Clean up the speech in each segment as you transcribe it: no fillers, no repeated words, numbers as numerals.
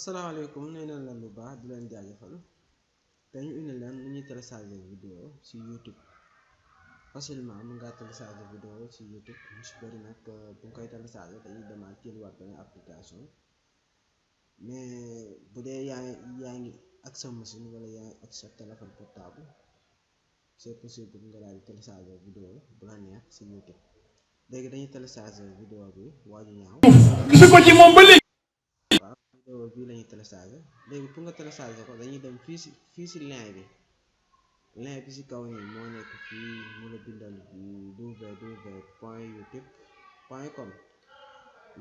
asalaamaaleykum nee na leen bu baax di leen jaajëfal te ñu indi leen nu ñuy télécharger vidéo ci YouTube facilement mën ngaa télécharger vidéo ci YouTube ñu si bëri nag bu nga koy télécharger dañuy demaat jëliwaat beneen application mais bu dee yaa ngi ak sa machine wala yaa ngi ak sa téléphone portable c'est possible nga daal di télécharger vidéo bu la neex ci YouTube léegi dañuy télécharger vidéo bi waaju ñaaw. gisu ko ci moom ba léegi. waaw vidéo bii la ñuy télécharger léegi pour nga télécharger ko dañuy dem fii si lien bi si kaw nii moo nekk fii mu la bindal www.youtube.com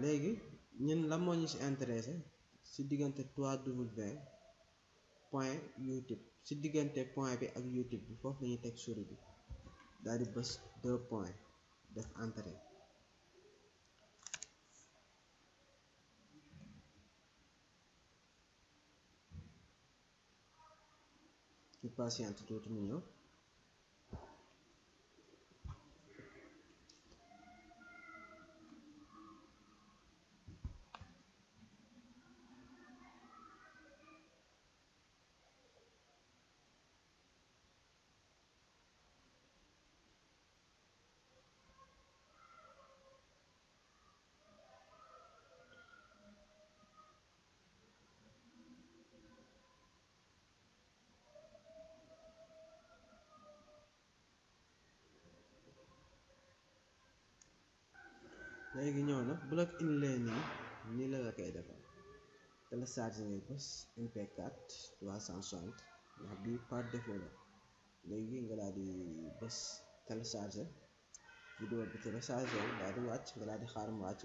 léegi ñun la moo ñu si intéressé si diggante 3w point youtube si diggante point bi ak youtube bi foofu lañuy teg souris bi daal di bës 2 points def entrée. ci patiente tuuti mu ñëw léegi ñëw na bu la indilee nii la koy defal télécharger ngay bës MP4 360 ndax bii par défaut la léegi nga daal di bës télécharger vidéo bi télécharger daal di wàcc nga daal di xaar mu wàcc